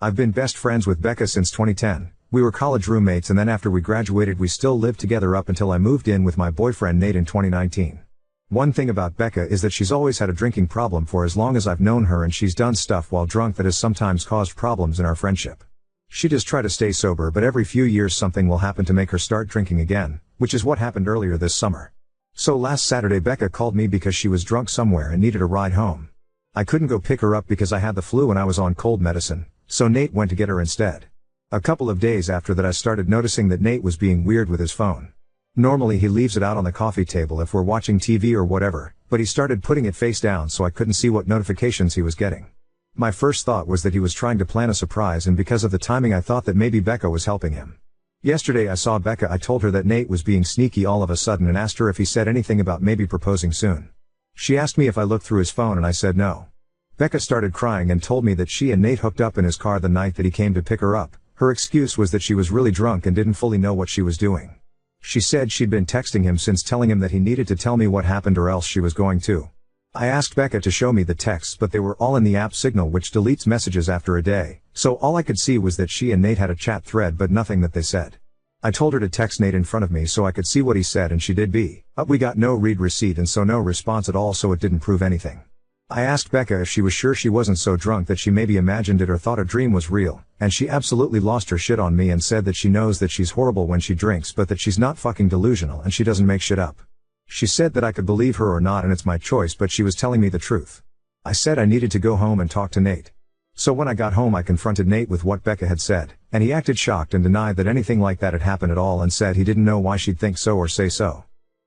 I've been best friends with Becca since 2010. We were college roommates, and then after we graduated we still lived together up until I moved in with my boyfriend Nate in 2019. One thing about Becca is that she's always had a drinking problem for as long as I've known her, and she's done stuff while drunk that has sometimes caused problems in our friendship. She does try to stay sober, but every few years something will happen to make her start drinking again, which is what happened earlier this summer. So last Saturday Becca called me because she was drunk somewhere and needed a ride home. I couldn't go pick her up because I had the flu and I was on cold medicine, so Nate went to get her instead. A couple of days after that I started noticing that Nate was being weird with his phone. Normally he leaves it out on the coffee table if we're watching TV or whatever, but he started putting it face down so I couldn't see what notifications he was getting. My first thought was that he was trying to plan a surprise, and because of the timing I thought that maybe Becca was helping him. Yesterday I saw Becca. I told her that Nate was being sneaky all of a sudden and asked her if he said anything about maybe proposing soon. She asked me if I looked through his phone and I said no. Becca started crying and told me that she and Nate hooked up in his car the night that he came to pick her up. Her excuse was that she was really drunk and didn't fully know what she was doing. She said she'd been texting him since, telling him that he needed to tell me what happened or else she was going to. I asked Becca to show me the texts, but they were all in the app Signal, which deletes messages after a day, so all I could see was that she and Nate had a chat thread but nothing that they said. I told her to text Nate in front of me so I could see what he said, and she did. But we got no read receipt and so no response at all, so it didn't prove anything. I asked Becca if she was sure she wasn't so drunk that she maybe imagined it or thought a dream was real, and she absolutely lost her shit on me and said that she knows that she's horrible when she drinks, but that she's not fucking delusional and she doesn't make shit up. She said that I could believe her or not and it's my choice, but she was telling me the truth. I said I needed to go home and talk to Nate. So when I got home I confronted Nate with what Becca had said, and he acted shocked and denied that anything like that had happened at all and said he didn't know why she'd think so or say so.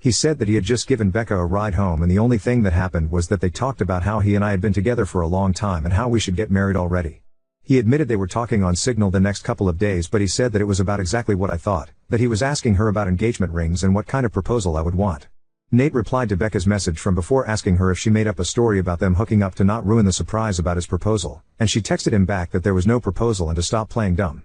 He said that he had just given Becca a ride home and the only thing that happened was that they talked about how he and I had been together for a long time and how we should get married already. He admitted they were talking on Signal the next couple of days, but he said that it was about exactly what I thought, that he was asking her about engagement rings and what kind of proposal I would want. Nate replied to Becca's message from before asking her if she made up a story about them hooking up to not ruin the surprise about his proposal, and she texted him back that there was no proposal and to stop playing dumb.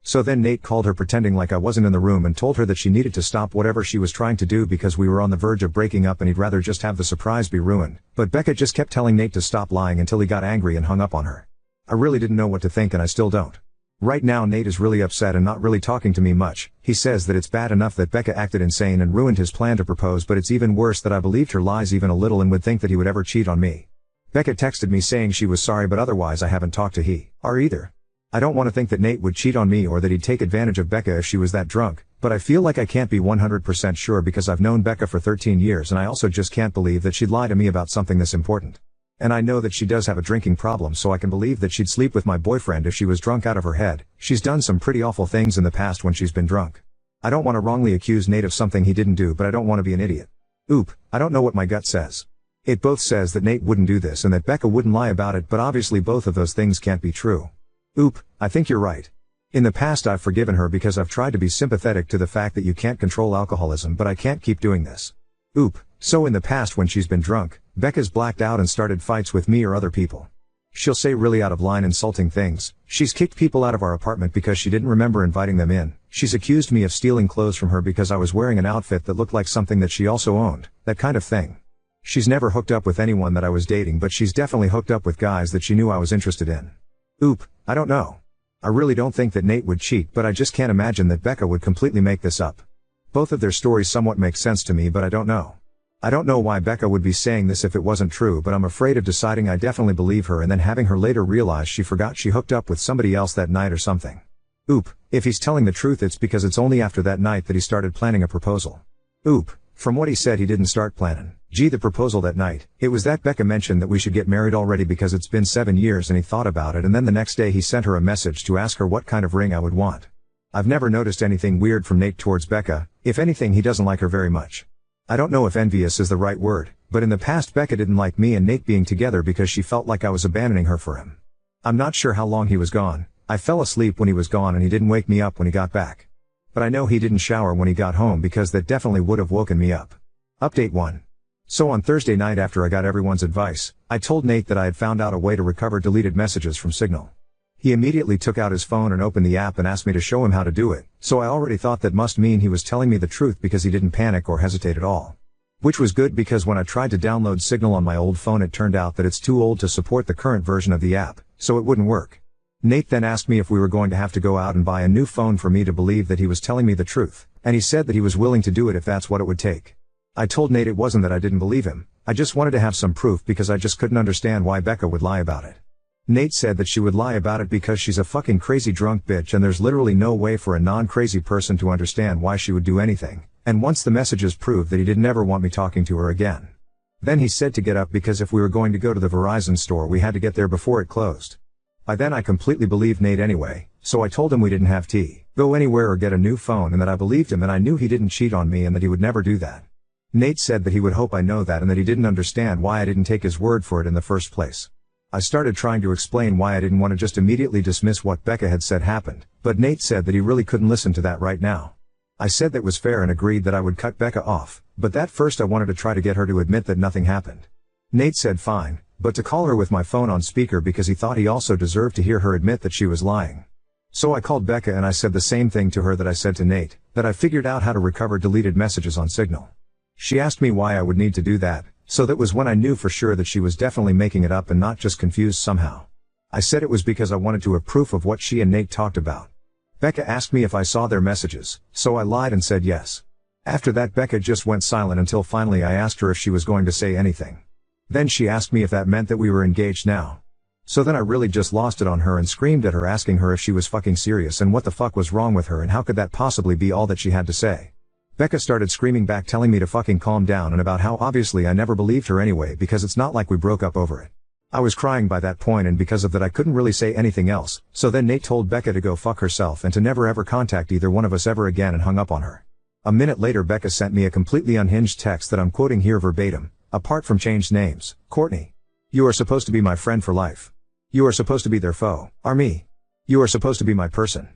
So then Nate called her pretending like I wasn't in the room and told her that she needed to stop whatever she was trying to do because we were on the verge of breaking up and he'd rather just have the surprise be ruined, but Becca just kept telling Nate to stop lying until he got angry and hung up on her. I really didn't know what to think and I still don't. Right now Nate is really upset and not really talking to me much. He says that it's bad enough that Becca acted insane and ruined his plan to propose, but it's even worse that I believed her lies even a little and would think that he would ever cheat on me. Becca texted me saying she was sorry, but otherwise I haven't talked to her either. I don't want to think that Nate would cheat on me or that he'd take advantage of Becca if she was that drunk, but I feel like I can't be 100% sure because I've known Becca for 13 years and I also just can't believe that she'd lie to me about something this important. And I know that she does have a drinking problem, so I can believe that she'd sleep with my boyfriend if she was drunk out of her head. She's done some pretty awful things in the past when she's been drunk. I don't want to wrongly accuse Nate of something he didn't do, but I don't want to be an idiot. I don't know what my gut says. It both says that Nate wouldn't do this and that Becca wouldn't lie about it, but obviously both of those things can't be true. I think you're right. In the past I've forgiven her because I've tried to be sympathetic to the fact that you can't control alcoholism, but I can't keep doing this. So in the past when she's been drunk, Becca's blacked out and started fights with me or other people. She'll say really out of line insulting things. She's kicked people out of our apartment because she didn't remember inviting them in. She's accused me of stealing clothes from her because I was wearing an outfit that looked like something that she also owned, that kind of thing. She's never hooked up with anyone that I was dating, but she's definitely hooked up with guys that she knew I was interested in. I don't know. I really don't think that Nate would cheat, but I just can't imagine that Becca would completely make this up. Both of their stories somewhat make sense to me, but I don't know. I don't know why Becca would be saying this if it wasn't true, but I'm afraid of deciding I definitely believe her and then having her later realize she forgot she hooked up with somebody else that night or something. If he's telling the truth, it's because it's only after that night that he started planning a proposal. From what he said, he didn't start planning the proposal that night. It was that Becca mentioned that we should get married already because it's been 7 years and he thought about it, and then the next day he sent her a message to ask her what kind of ring I would want. I've never noticed anything weird from Nate towards Becca. If anything, he doesn't like her very much. I don't know if envious is the right word, but in the past Becca didn't like me and Nate being together because she felt like I was abandoning her for him. I'm not sure how long he was gone. I fell asleep when he was gone and he didn't wake me up when he got back. But I know he didn't shower when he got home because that definitely would have woken me up. Update 1. So on Thursday night, after I got everyone's advice, I told Nate that I had found out a way to recover deleted messages from Signal. He immediately took out his phone and opened the app and asked me to show him how to do it, so I already thought that must mean he was telling me the truth because he didn't panic or hesitate at all. Which was good, because when I tried to download Signal on my old phone it turned out that it's too old to support the current version of the app, so it wouldn't work. Nate then asked me if we were going to have to go out and buy a new phone for me to believe that he was telling me the truth, and he said that he was willing to do it if that's what it would take. I told Nate it wasn't that I didn't believe him, I just wanted to have some proof because I just couldn't understand why Becca would lie about it. Nate said that she would lie about it because she's a fucking crazy drunk bitch and there's literally no way for a non-crazy person to understand why she would do anything, and once the messages proved that he didn't ever want me talking to her again. Then he said to get up because if we were going to go to the Verizon store we had to get there before it closed. By then I completely believed Nate anyway, so I told him we didn't have to go anywhere or get a new phone and that I believed him and I knew he didn't cheat on me and that he would never do that. Nate said that he would hope I know that and that he didn't understand why I didn't take his word for it in the first place. I started trying to explain why I didn't want to just immediately dismiss what Becca had said happened, but Nate said that he really couldn't listen to that right now. I said that was fair and agreed that I would cut Becca off, but that first I wanted to try to get her to admit that nothing happened. Nate said fine, but to call her with my phone on speaker because he thought he also deserved to hear her admit that she was lying. So I called Becca and I said the same thing to her that I said to Nate, that I figured out how to recover deleted messages on Signal. She asked me why I would need to do that, so that was when I knew for sure that she was definitely making it up and not just confused somehow. I said it was because I wanted to have proof of what she and Nate talked about. Becca asked me if I saw their messages, so I lied and said yes. After that Becca just went silent until finally I asked her if she was going to say anything. Then she asked me if that meant that we were engaged now. So then I really just lost it on her and screamed at her asking her if she was fucking serious and what the fuck was wrong with her and how could that possibly be all that she had to say. Becca started screaming back telling me to fucking calm down and about how obviously I never believed her anyway because it's not like we broke up over it. I was crying by that point and because of that I couldn't really say anything else, so then Nate told Becca to go fuck herself and to never ever contact either one of us ever again and hung up on her. A minute later Becca sent me a completely unhinged text that I'm quoting here verbatim, apart from changed names. Courtney. You are supposed to be my friend for life. You are supposed to be their foe, are me. You are supposed to be my person.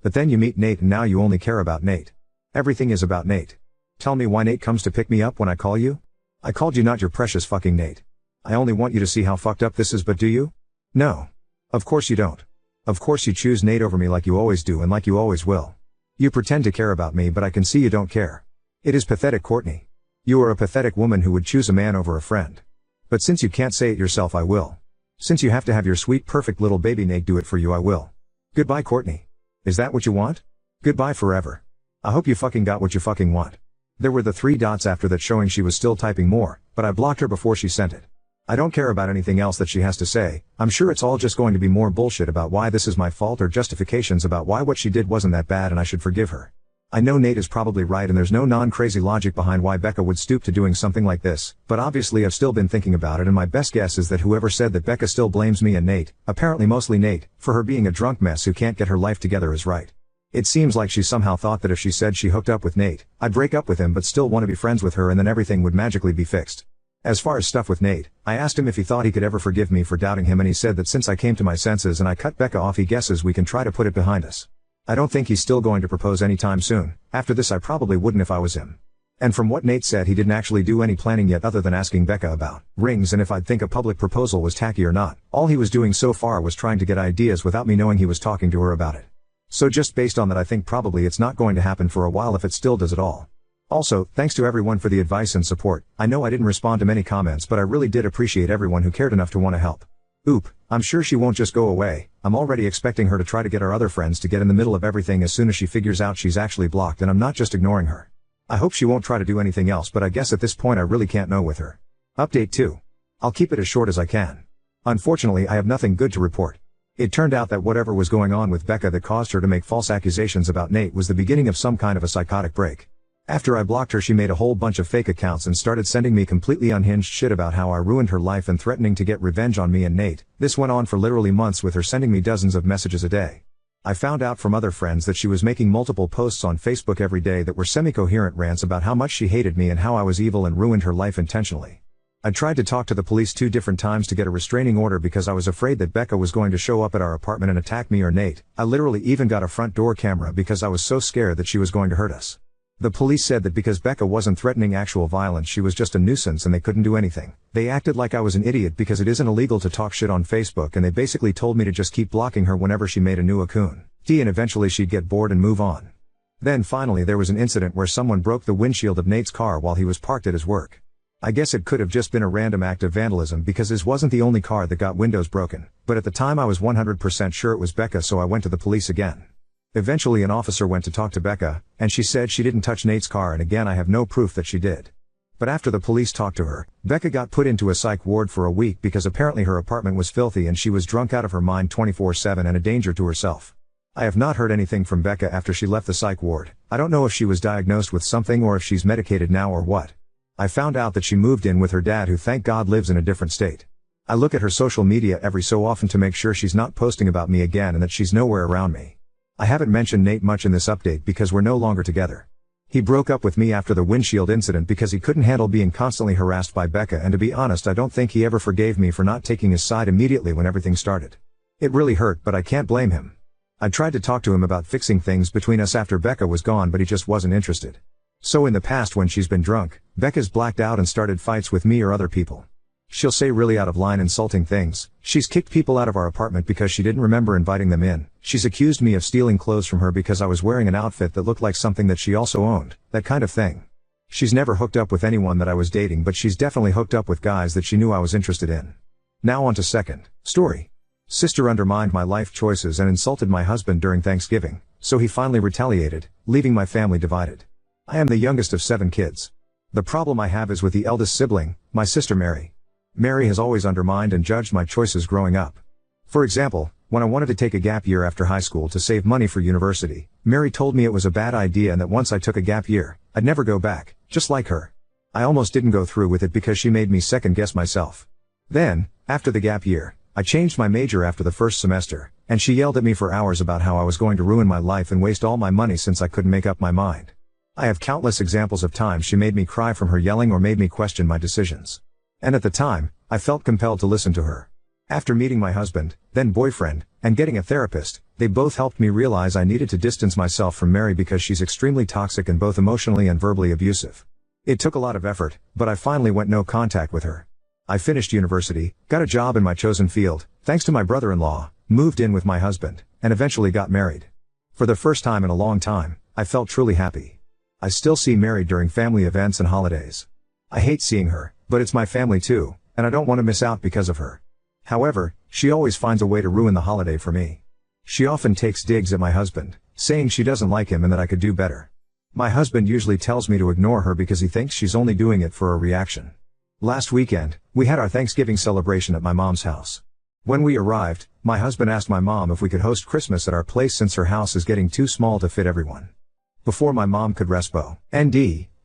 But then you meet Nate and now you only care about Nate. Everything is about Nate. Tell me why Nate comes to pick me up when I call you? I called you not your precious fucking Nate. I only want you to see how fucked up this is, but do you? No. Of course you don't. Of course you choose Nate over me like you always do and like you always will. You pretend to care about me but I can see you don't care. It is pathetic, Courtney. You are a pathetic woman who would choose a man over a friend. But since you can't say it yourself I will. Since you have to have your sweet perfect little baby Nate do it for you I will. Goodbye, Courtney. Is that what you want? Goodbye forever. I hope you fucking got what you fucking want. There were the 3 dots after that showing she was still typing more, but I blocked her before she sent it. I don't care about anything else that she has to say, I'm sure it's all just going to be more bullshit about why this is my fault or justifications about why what she did wasn't that bad and I should forgive her. I know Nate is probably right and there's no non-crazy logic behind why Becca would stoop to doing something like this, but obviously I've still been thinking about it and my best guess is that whoever said that Becca still blames me and Nate, apparently mostly Nate, for her being a drunk mess who can't get her life together is right. It seems like she somehow thought that if she said she hooked up with Nate, I'd break up with him but still want to be friends with her and then everything would magically be fixed. As far as stuff with Nate, I asked him if he thought he could ever forgive me for doubting him and he said that since I came to my senses and I cut Becca off he guesses we can try to put it behind us. I don't think he's still going to propose anytime soon. After this I probably wouldn't if I was him. And from what Nate said he didn't actually do any planning yet other than asking Becca about rings and if I'd think a public proposal was tacky or not. All he was doing so far was trying to get ideas without me knowing he was talking to her about it. So just based on that I think probably it's not going to happen for a while if it still does at all. Also, thanks to everyone for the advice and support. I know I didn't respond to many comments but I really did appreciate everyone who cared enough to want to help. Oop, I'm sure she won't just go away. I'm already expecting her to try to get our other friends to get in the middle of everything as soon as she figures out she's actually blocked and I'm not just ignoring her. I hope she won't try to do anything else but I guess at this point I really can't know with her. Update 2. I'll keep it as short as I can. Unfortunately I have nothing good to report. It turned out that whatever was going on with Becca that caused her to make false accusations about Nate was the beginning of some kind of a psychotic break. After I blocked her she made a whole bunch of fake accounts and started sending me completely unhinged shit about how I ruined her life and threatening to get revenge on me and Nate. This went on for literally months with her sending me dozens of messages a day. I found out from other friends that she was making multiple posts on Facebook every day that were semi-coherent rants about how much she hated me and how I was evil and ruined her life intentionally. I tried to talk to the police 2 different times to get a restraining order because I was afraid that Becca was going to show up at our apartment and attack me or Nate. I literally even got a front door camera because I was so scared that she was going to hurt us. The police said that because Becca wasn't threatening actual violence she was just a nuisance and they couldn't do anything. They acted like I was an idiot because it isn't illegal to talk shit on Facebook and they basically told me to just keep blocking her whenever she made a new account. And eventually she'd get bored and move on. Then finally there was an incident where someone broke the windshield of Nate's car while he was parked at his work. I guess it could have just been a random act of vandalism because his wasn't the only car that got windows broken, but at the time I was 100% sure it was Becca, so I went to the police again. Eventually an officer went to talk to Becca, and she said she didn't touch Nate's car, and again I have no proof that she did. But after the police talked to her, Becca got put into a psych ward for a week because apparently her apartment was filthy and she was drunk out of her mind 24/7 and a danger to herself. I have not heard anything from Becca after she left the psych ward. I don't know if she was diagnosed with something or if she's medicated now or what. I found out that she moved in with her dad, who thank God lives in a different state. I look at her social media every so often to make sure she's not posting about me again and that she's nowhere around me. I haven't mentioned Nate much in this update because we're no longer together. He broke up with me after the windshield incident because he couldn't handle being constantly harassed by Becca, and to be honest I don't think he ever forgave me for not taking his side immediately when everything started. It really hurt, but I can't blame him. I tried to talk to him about fixing things between us after Becca was gone, but he just wasn't interested. So in the past when she's been drunk, Becca's blacked out and started fights with me or other people. She'll say really out of line insulting things. She's kicked people out of our apartment because she didn't remember inviting them in. She's accused me of stealing clothes from her because I was wearing an outfit that looked like something that she also owned, that kind of thing. She's never hooked up with anyone that I was dating, but she's definitely hooked up with guys that she knew I was interested in. Now on to second story. Sister undermined my life choices and insulted my husband during Thanksgiving, so he finally retaliated, leaving my family divided. I am the youngest of 7 kids. The problem I have is with the eldest sibling, my sister Mary. Mary has always undermined and judged my choices growing up. For example, when I wanted to take a gap year after high school to save money for university, Mary told me it was a bad idea and that once I took a gap year, I'd never go back, just like her. I almost didn't go through with it because she made me second guess myself. Then, after the gap year, I changed my major after the first semester, and she yelled at me for hours about how I was going to ruin my life and waste all my money since I couldn't make up my mind. I have countless examples of times she made me cry from her yelling or made me question my decisions. And at the time, I felt compelled to listen to her. After meeting my husband, then boyfriend, and getting a therapist, they both helped me realize I needed to distance myself from Mary because she's extremely toxic and both emotionally and verbally abusive. It took a lot of effort, but I finally went no contact with her. I finished university, got a job in my chosen field, thanks to my brother-in-law, moved in with my husband, and eventually got married. For the first time in a long time, I felt truly happy. I still see Mary during family events and holidays. I hate seeing her, but it's my family too, and I don't want to miss out because of her. However, she always finds a way to ruin the holiday for me. She often takes digs at my husband, saying she doesn't like him and that I could do better. My husband usually tells me to ignore her because he thinks she's only doing it for a reaction. Last weekend, we had our Thanksgiving celebration at my mom's house. When we arrived, my husband asked my mom if we could host Christmas at our place since her house is getting too small to fit everyone. Before my mom could respond,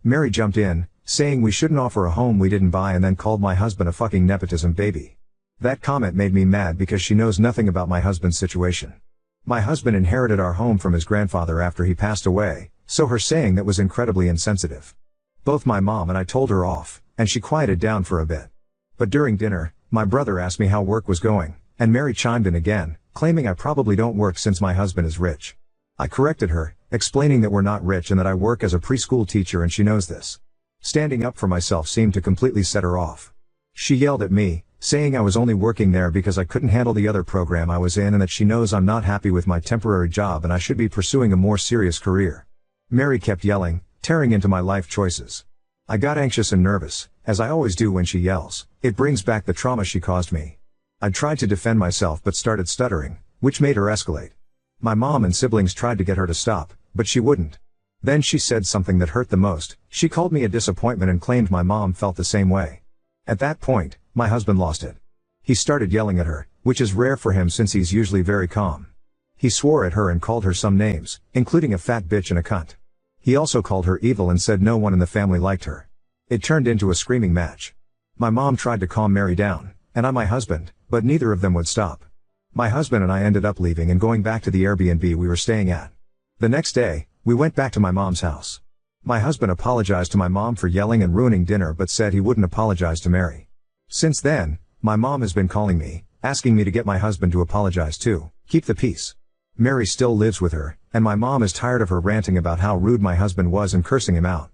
Mary jumped in, saying we shouldn't offer a home we didn't buy, and then called my husband a fucking nepotism baby. That comment made me mad because she knows nothing about my husband's situation. My husband inherited our home from his grandfather after he passed away, so her saying that was incredibly insensitive. Both my mom and I told her off, and she quieted down for a bit. But during dinner, my brother asked me how work was going, and Mary chimed in again, claiming I probably don't work since my husband is rich. I corrected her, explaining that we're not rich and that I work as a preschool teacher and she knows this. Standing up for myself seemed to completely set her off. She yelled at me, saying I was only working there because I couldn't handle the other program I was in and that she knows I'm not happy with my temporary job and I should be pursuing a more serious career. Mary kept yelling, tearing into my life choices. I got anxious and nervous, as I always do when she yells. It brings back the trauma she caused me. I tried to defend myself but started stuttering, which made her escalate. My mom and siblings tried to get her to stop, but she wouldn't. Then she said something that hurt the most. She called me a disappointment and claimed my mom felt the same way. At that point, my husband lost it. He started yelling at her, which is rare for him since he's usually very calm. He swore at her and called her some names, including a fat bitch and a cunt. He also called her evil and said no one in the family liked her. It turned into a screaming match. My mom tried to calm Mary down, and my husband, but neither of them would stop. My husband and I ended up leaving and going back to the Airbnb we were staying at. The next day, we went back to my mom's house. My husband apologized to my mom for yelling and ruining dinner but said he wouldn't apologize to Mary. Since then, my mom has been calling me, asking me to get my husband to apologize too, keep the peace. Mary still lives with her, and my mom is tired of her ranting about how rude my husband was and cursing him out.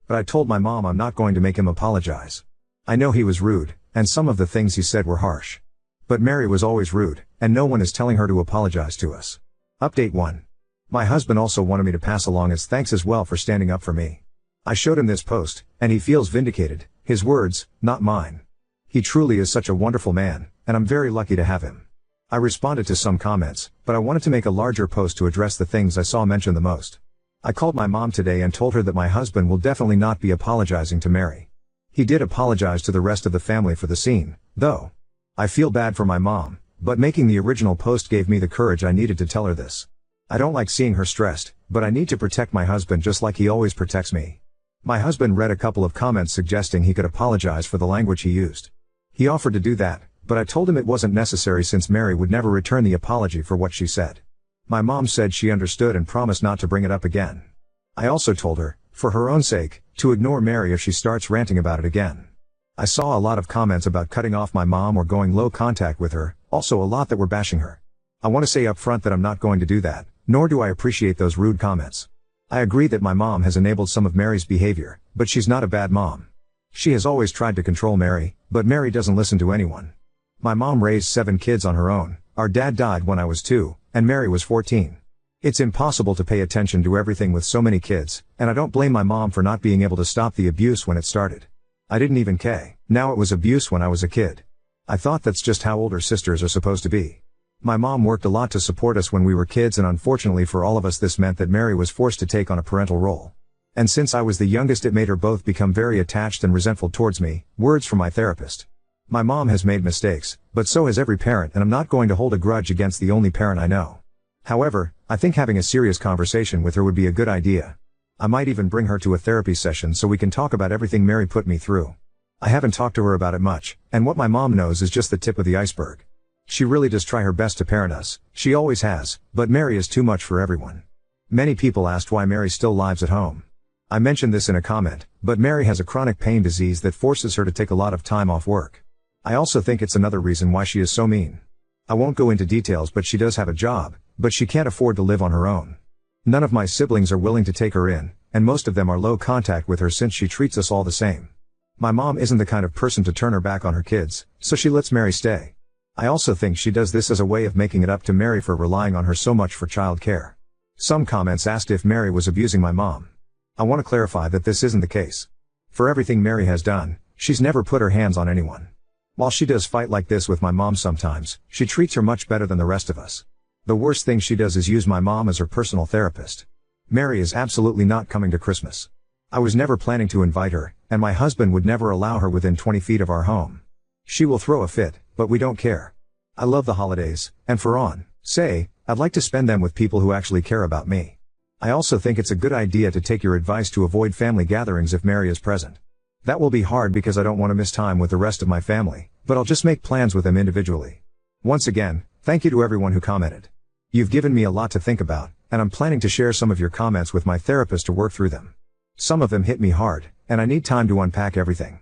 But I told my mom I'm not going to make him apologize. I know he was rude, and some of the things he said were harsh. But Mary was always rude, and no one is telling her to apologize to us. Update 1. My husband also wanted me to pass along his thanks as well for standing up for me. I showed him this post, and he feels vindicated. His words, not mine. He truly is such a wonderful man, and I'm very lucky to have him. I responded to some comments, but I wanted to make a larger post to address the things I saw mentioned the most. I called my mom today and told her that my husband will definitely not be apologizing to Mary. He did apologize to the rest of the family for the scene, though. I feel bad for my mom, but making the original post gave me the courage I needed to tell her this. I don't like seeing her stressed, but I need to protect my husband just like he always protects me. My husband read a couple of comments suggesting he could apologize for the language he used. He offered to do that, but I told him it wasn't necessary since Mary would never return the apology for what she said. My mom said she understood and promised not to bring it up again. I also told her, for her own sake, to ignore Mary if she starts ranting about it again. I saw a lot of comments about cutting off my mom or going low contact with her, also a lot that were bashing her. I want to say up front that I'm not going to do that, nor do I appreciate those rude comments. I agree that my mom has enabled some of Mary's behavior, but she's not a bad mom. She has always tried to control Mary, but Mary doesn't listen to anyone. My mom raised 7 kids on her own. Our dad died when I was 2, and Mary was 14. It's impossible to pay attention to everything with so many kids, and I don't blame my mom for not being able to stop the abuse when it started. I didn't even care. Now it was abuse when I was a kid. I thought that's just how older sisters are supposed to be. My mom worked a lot to support us when we were kids, and unfortunately for all of us this meant that Mary was forced to take on a parental role. And since I was the youngest, it made her both become very attached and resentful towards me. Words from my therapist. My mom has made mistakes, but so has every parent, and I'm not going to hold a grudge against the only parent I know. However, I think having a serious conversation with her would be a good idea. I might even bring her to a therapy session so we can talk about everything Mary put me through. I haven't talked to her about it much, and what my mom knows is just the tip of the iceberg. She really does try her best to parent us, she always has, but Mary is too much for everyone. Many people asked why Mary still lives at home. I mentioned this in a comment, but Mary has a chronic pain disease that forces her to take a lot of time off work. I also think it's another reason why she is so mean. I won't go into details, but she does have a job, but she can't afford to live on her own. None of my siblings are willing to take her in, and most of them are low contact with her since she treats us all the same. My mom isn't the kind of person to turn her back on her kids, so she lets Mary stay. I also think she does this as a way of making it up to Mary for relying on her so much for child care. Some comments asked if Mary was abusing my mom. I want to clarify that this isn't the case. For everything Mary has done, she's never put her hands on anyone. While she does fight like this with my mom sometimes, she treats her much better than the rest of us. The worst thing she does is use my mom as her personal therapist. Mary is absolutely not coming to Christmas. I was never planning to invite her, and my husband would never allow her within 20 feet of our home. She will throw a fit, but we don't care. I love the holidays, and I'd like to spend them with people who actually care about me. I also think it's a good idea to take your advice to avoid family gatherings if Mary is present. That will be hard because I don't want to miss time with the rest of my family, but I'll just make plans with them individually. Once again, thank you to everyone who commented. You've given me a lot to think about, and I'm planning to share some of your comments with my therapist to work through them. Some of them hit me hard, and I need time to unpack everything.